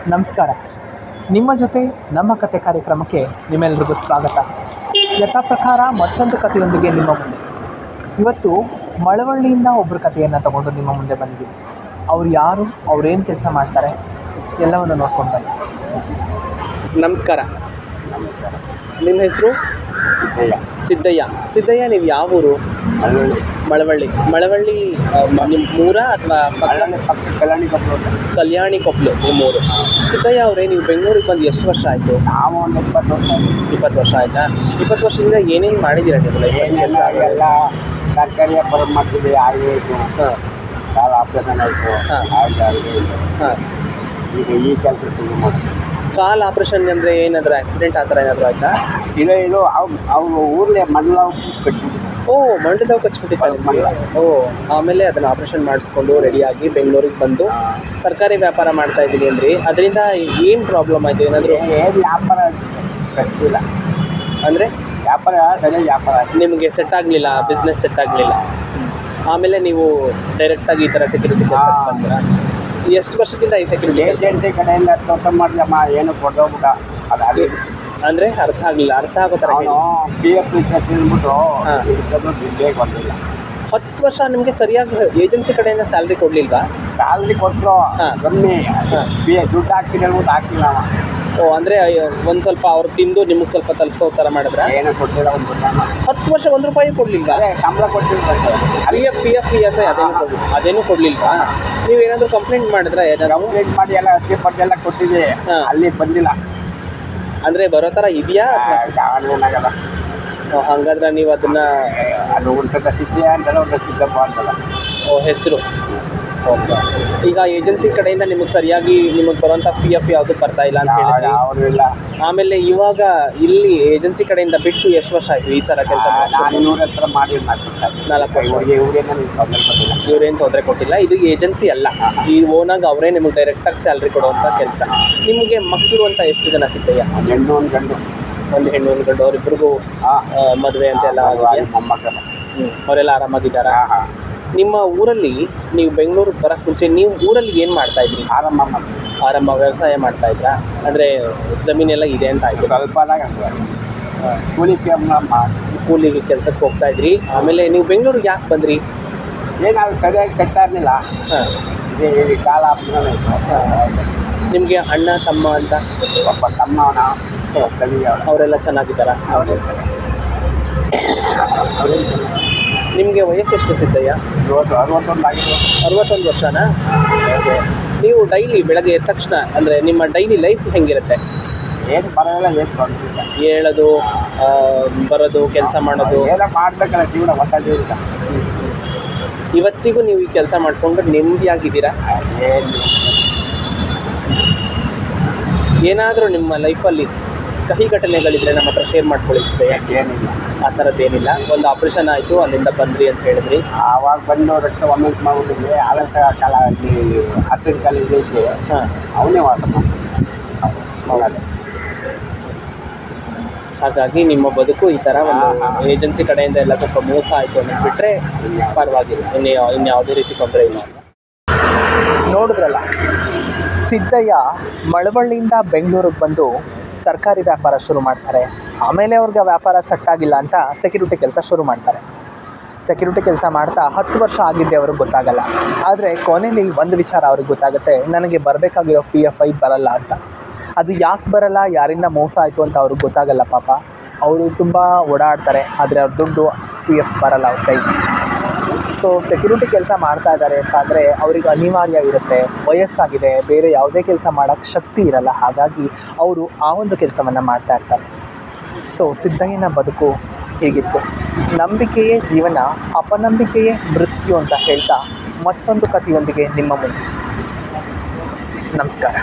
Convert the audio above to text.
ನಮಸ್ಕಾರ. ನಿಮ್ಮ ಜೊತೆ ನಮ್ಮ ಕತೆ ಕಾರ್ಯಕ್ರಮಕ್ಕೆ ನಿಮ್ಮೆಲ್ಲರಿಗೂ ಸ್ವಾಗತ. ಯಥಾ ಪ್ರಕಾರ ಮತ್ತೊಂದು ಕಥೆಯೊಂದಿಗೆ ನಿಮ್ಮ ಮುಂದೆ. ಇವತ್ತು ಮಳವಳ್ಳಿಯಿಂದ ಒಬ್ಬರ ಕಥೆಯನ್ನು ತಗೊಂಡು ನಿಮ್ಮ ಮುಂದೆ ಬಂದಿದ್ದೀವಿ. ಅವ್ರು ಯಾರು, ಅವ್ರೇನು ಕೆಲಸ ಮಾಡ್ತಾರೆ, ಎಲ್ಲವನ್ನು ನೋಡ್ಕೊಂಡು ಬನ್ನಿ. ನಮಸ್ಕಾರ. ನಿಮ್ಮ ಹೆಸರು? ಸಿದ್ದಯ್ಯ. ನೀವು ಯಾವ ಊರು? ಮಳವಳ್ಳಿ. ನಿಮ್ಮ ಊರ ಅಥವಾ ಕಲ್ಯಾಣಿ ಕೊಪ್ಪಲು ನಿಮ್ಮೂರು? ಸಿದ್ದಯ್ಯ ಅವರೇ, ನೀವು ಬೆಂಗಳೂರಿಗೆ ಬಂದು ಎಷ್ಟು ವರ್ಷ ಆಯಿತು? ನಾವು ಒಂದು 20 ವರ್ಷ ಆಯಿತಾ? 20 ವರ್ಷದಿಂದ ಏನೇನು ಮಾಡಿದ್ದೀರಾ ನೀವು ಲೈಫಲ್ಲಿ ಕೆಲಸ? ಎಲ್ಲ ತರಕಾರಿ ವ್ಯಾಪಾರ ಮಾಡ್ತೀವಿ. ಆಯುರ್ವೇದ, ಕಾಲ ಆಪರೇಷನ್ ಆಯಿತು. ಹಾಂ, ಈಗ ಈ ಕೆಲಸ ಶುರು ಮಾಡ್ತೀವಿ. ಕಾಲ್ ಆಪ್ರೇಷನ್ ಅಂದರೆ ಏನಾದರೂ ಆಕ್ಸಿಡೆಂಟ್ ಆ ಥರ ಏನಾದರೂ ಆಯಿತಾ? ಇದು ಅವ್ರು ಊರಲ್ಲೇ ಮೊದಲು ಕಟ್ಬಿಟ್ಟು. ಓ, ಮಂಡದವು ಕಚ್ಬಿಟ್ಟಿದ್ದಾರೆ. ಓ, ಆಮೇಲೆ ಅದನ್ನು ಆಪ್ರೇಷನ್ ಮಾಡಿಸ್ಕೊಂಡು ರೆಡಿಯಾಗಿ ಬೆಂಗಳೂರಿಗೆ ಬಂದು ತರಕಾರಿ ವ್ಯಾಪಾರ ಮಾಡ್ತಾ ಇದ್ದೀನಿ ಅಂದ್ರಿ. ಅದರಿಂದ ಏನು ಪ್ರಾಬ್ಲಮ್ ಆಯಿತು? ಏನಾದರೂ ಏನು ವ್ಯಾಪಾರ ಕಟ್ಟಿಲ್ಲ ಅಂದರೆ ಸರಿಯಾಗಿ ವ್ಯಾಪಾರ ನಿಮಗೆ ಸೆಟ್ ಆಗಲಿಲ್ಲ, ಬಿಸ್ನೆಸ್ ಸೆಟ್ ಆಗಲಿಲ್ಲ. ಆಮೇಲೆ ನೀವು ಡೈರೆಕ್ಟಾಗಿ ಈ ಥರ ಸೆಕ್ಯೂರಿಟಿ ಕೆಲಸ ಬಂದ್ರ? ಎಷ್ಟು ವರ್ಷದಿಂದ ಈ ಸೆಕ್ಯೂರಿಟಿ ಏಜೆಂಟಿ ಕಡೆಯಿಂದ ಕೆಲಸ ಮಾಡಿದಮ್ಮ, ಏನು ಕೊಟ್ಟೋಗ್ಬಿಟ್ಟ. ಅದು ಅಂದರೆ ಅರ್ಥ ಆಗಲಿಲ್ಲ. ಅರ್ಥ ಆಗೋ ಥರ ಅವನು PF ತಿಂದ್ಬಿಟ್ಟು ದುಡ್ಡೇ ಕೊಡಲಿಲ್ಲ. 10 ವರ್ಷ ನಿಮಗೆ ಸರಿಯಾಗಿ ಏಜೆನ್ಸಿ ಕಡೆಯಿಂದ ಸ್ಯಾಲ್ರಿ ಕೊಡಲಿಲ್ವಾ? ಸ್ಯಾಲ್ರಿ ಕೊಟ್ಟರು ಕಮ್ಮಿ. ದುಡ್ಡು ಹಾಕ್ತೀನಿ ಹೇಳ್ಬಿಟ್ಟು ಹಾಕ್ತಿಲ್ಲ ಅವ. ಓ, ಅಂದರೆ ಒಂದು ಸ್ವಲ್ಪ ಅವ್ರು ತಿಂದು ನಿಮಗೆ ಸ್ವಲ್ಪ ತಲುಪಿಸೋ ಥರ ಮಾಡಿದ್ರೆ? ಏನು ಕೊಟ್ಟಿಲ್ಲ. ಒಂದು 10 ವರ್ಷ 1 ರೂಪಾಯಿ ಕೊಡಲಿಲ್ವಾ? ಸಂಬಳ ಕೊಟ್ಟಿಲ್ಲ. PF ESI ಅದೇನು ಕೊಡಲಿಲ್ವಾ? ನೀವು ಏನಾದರೂ ಕಂಪ್ಲೇಂಟ್ ಮಾಡಿದ್ರೆ? ಕಂಪ್ಲೇಂಟ್ ಮಾಡಿ ಎಲ್ಲ ಪಟ್ಟಿ ಎಲ್ಲ ಕೊಟ್ಟಿದ್ವಿ. ಅಲ್ಲಿ ಬಂದಿಲ್ಲ. ಅಂದರೆ ಬರೋ ಥರ ಇದೆಯಾ? ಏನಾಗಲ್ಲ. ಹಾಗಾದ್ರೆ ನೀವು ಅದನ್ನು ಅದು ಒಂದು ಸಿದ್ಧ ಅಂತಲ್ಲ, ಒಂದು ಸಿದ್ದಪ್ಪ ಅಂತಲ್ಲ. ಓ, ಹೆಸರು. ಓಕೆ. ಈಗ ಏಜೆನ್ಸಿ ಕಡೆಯಿಂದ ನಿಮಗೆ ಸರಿಯಾಗಿ ನಿಮಗೆ ಬರೋಂಥ PF ಯಾವುದು ಬರ್ತಾ ಇಲ್ಲ ಅಂತ ಹೇಳಿದ್ರೆ? ಅವರು ಇಲ್ಲ. ಆಮೇಲೆ ಇವಾಗ ಇಲ್ಲಿ ಏಜೆನ್ಸಿ ಕಡೆಯಿಂದ ಬಿಟ್ಟು ಎಷ್ಟು ವರ್ಷ ಆಯಿತು ಈ ಸಲ ಕೆಲಸ ಮಾಡಿ? 400 ಹತ್ರ ಮಾಡಿ 4 ವರ್ಷ. ಇವ್ರೇನು ತೊಂದರೆ ಕೊಟ್ಟಿಲ್ಲ. ಇದು ಏಜೆನ್ಸಿ ಅಲ್ಲ, ಈ ಓನಾಗಿ ಅವರೇ ನಿಮಗೆ ಡೈರೆಕ್ಟಾಗಿ ಸ್ಯಾಲ್ರಿ ಕೊಡುವಂಥ ಕೆಲಸ. ನಿಮಗೆ ಮಕ್ಕಳು ಅಂತ ಎಷ್ಟು ಜನ ಸಿದ್ದಯ್ಯ? ಹೆಣ್ಣು ಒಂದು ಗಂಡು. ಒಂದು ಹೆಣ್ಣು ಒಂದು ಗಂಡು. ಅವರಿಬ್ಬರಿಗೂ ಮದುವೆ ಅಂತೆಲ್ಲ ಆಗಿದೆಯಾ? ಮೊಮ್ಮಕ್ಕಳು. ಅವರೆಲ್ಲ ಆರಾಮಾಗಿದ್ದಾರಾ? ನಿಮ್ಮ ಊರಲ್ಲಿ ನೀವು ಬೆಂಗಳೂರಿಗೆ ಬರೋಕ್ಕೆ ಮುಂಚೆ ನೀವು ಊರಲ್ಲಿ ಏನು ಮಾಡ್ತಾಯಿದ್ರಿ? ಆರಂಭ ವ್ಯವಸಾಯ ಮಾಡ್ತಾಯಿದ್ರಾ? ಅಂದರೆ ಜಮೀನೆಲ್ಲ ಇದೆ ಅಂತ ಆಯಿತು. ಸ್ವಲ್ಪ ಕೂಲಿಗೆ ಕೆಲಸಕ್ಕೆ ಹೋಗ್ತಾಯಿದ್ರಿ. ಆಮೇಲೆ ನೀವು ಬೆಂಗಳೂರಿಗೆ ಯಾಕೆ ಬಂದ್ರಿ? ಏನಾದ್ರು ಸರಿಯಾಗಿ ಕಟ್ತಾ ಇರಲಿಲ್ಲ. ಹಾಂ, ಇದೇ ಕಾಲ ನಿಮಗೆ ಅಣ್ಣ ತಮ್ಮ ಅಂತ? ಒಬ್ಬ ತಮ್ಮವನ ಅವರೆಲ್ಲ ಚೆನ್ನಾಗಿದ್ದಾರಾ? ನಿಮಗೆ ವಯಸ್ಸೆಷ್ಟು ಸಿದ್ದಯ್ಯ? 61 ಆಗಿದೆ. 61 ವರ್ಷನಾ? ಓಕೆ. ನೀವು ಡೈಲಿ ಬೆಳಗ್ಗೆ ಎದ್ದ ತಕ್ಷಣ ಅಂದರೆ ನಿಮ್ಮ ಡೈಲಿ ಲೈಫ್ ಹೆಂಗಿರುತ್ತೆ? ಏನು ಬರೋಲ್ಲ, ಏನು ತೊಂದರೆ. ಹೇಳೋದು, ಬರೋದು, ಕೆಲಸ ಮಾಡೋದು ಎಲ್ಲ ಮಾಡಬೇಕಲ್ಲ. ಜೀವನ ಹೊಸ ಜೀವನ. ಇವತ್ತಿಗೂ ನೀವು ಈ ಕೆಲಸ ಮಾಡಿಕೊಂಡು ನೆಮ್ಮದಿಯಾಗಿದ್ದೀರಾ? ಏನಾದರೂ ನಿಮ್ಮ ಲೈಫಲ್ಲಿ ಕಹಿ ಘಟನೆಗಳಿದ್ರೆ ನಮ್ಮ ಹತ್ರ ಶೇರ್ ಮಾಡ್ಕೊಳ್ಳಿ ಸಿದ್ದಯ್ಯ. ಏನಿಲ್ಲ, ಆ ಥರದ್ದೇನಿಲ್ಲ. ಒಂದು ಆಪ್ರೇಷನ್ ಆಯಿತು, ಅಲ್ಲಿಂದ ಬಂದ್ರಿ ಅಂತ ಹೇಳಿದ್ರಿ. ಆವಾಗ ಬಂದು ರಕ್ತ ಒಮ್ಮೆ ಮಾಡ್ಬಿಟ್ಟಿದ್ವಿ. ಆಲಂಕ ಕಾಲ ಹತ್ತಿರ ಕಾಲೇಜ್ ಐತಿ. ಹಾಂ, ಅವನೇ ವಾಸ ಹಾಗಾಗಿ ನಿಮ್ಮ ಬದುಕು ಈ ಥರ ಒಂದು ಏಜೆನ್ಸಿ ಕಡೆಯಿಂದ ಎಲ್ಲ ಸ್ವಲ್ಪ ಮೋಸ ಆಯಿತು ಅನ್ನೋದು ಬಿಟ್ಟರೆ ಪರವಾಗಿಲ್ಲ. ಇನ್ಯಾವುದೇ ರೀತಿ ತೊಂದರೆ ಇಲ್ಲ. ನೋಡಿದ್ರಲ್ಲ, ಸಿದ್ದಯ್ಯ ಮಳವಳ್ಳಿಯಿಂದ ಬೆಂಗಳೂರಿಗೆ ಬಂದು ತರಕಾರಿ ವ್ಯಾಪಾರ ಶುರು ಮಾಡ್ತಾರೆ. ಆಮೇಲೆ ಅವ್ರಿಗೆ ವ್ಯಾಪಾರ ಸೆಟ್ ಆಗಿಲ್ಲ ಅಂತ ಸೆಕ್ಯೂರಿಟಿ ಕೆಲಸ ಶುರು ಮಾಡ್ತಾರೆ. ಸೆಕ್ಯೂರಿಟಿ ಕೆಲಸ ಮಾಡ್ತಾ 10 ವರ್ಷ ಆಗಿದ್ದೆ ಅವ್ರಿಗೆ ಗೊತ್ತಾಗಲ್ಲ. ಆದರೆ ಕೊನೆಯಲ್ಲಿ ಒಂದು ವಿಚಾರ ಅವ್ರಿಗೆ ಗೊತ್ತಾಗುತ್ತೆ, ನನಗೆ ಬರಬೇಕಾಗಿರೋ PF ಬರಲ್ಲ ಅಂತ. ಅದು ಯಾಕೆ ಬರಲ್ಲ, ಯಾರಿಂದ ಮೋಸ ಆಯಿತು ಅಂತ ಅವ್ರಿಗೆ ಗೊತ್ತಾಗಲ್ಲ. ಪಾಪ ಅವರು ತುಂಬ ಓಡಾಡ್ತಾರೆ, ಆದರೆ ಅವ್ರ ದುಡ್ಡು PF ಬರಲ್ಲ ಅವ್ರ ಕೈಗೆ. ಸೊ ಸೆಕ್ಯೂರಿಟಿ ಕೆಲಸ ಮಾಡ್ತಾ ಇದ್ದಾರೆ ಅಂತಂದರೆ ಅವ್ರಿಗೆ ಅನಿವಾರ್ಯ ಇರುತ್ತೆ, ವಯಸ್ಸಾಗಿದೆ, ಬೇರೆ ಯಾವುದೇ ಕೆಲಸ ಮಾಡೋಕ್ಕೆ ಶಕ್ತಿ ಇರಲ್ಲ. ಹಾಗಾಗಿ ಅವರು ಆ ಒಂದು ಕೆಲಸವನ್ನು ಮಾಡ್ತಾ ಇರ್ತಾರೆ. ಸೊ ಸಿದ್ದಯ್ಯನ ಬದುಕು ಹೀಗಿತ್ತು. ನಂಬಿಕೆಯೇ ಜೀವನ, ಅಪನಂಬಿಕೆಯೇ ಮೃತ್ಯು ಅಂತ ಹೇಳ್ತಾ ಮತ್ತೊಂದು ಕಥೆಯೊಂದಿಗೆ ನಿಮ್ಮ ಮುಂದೆ. ನಮಸ್ಕಾರ.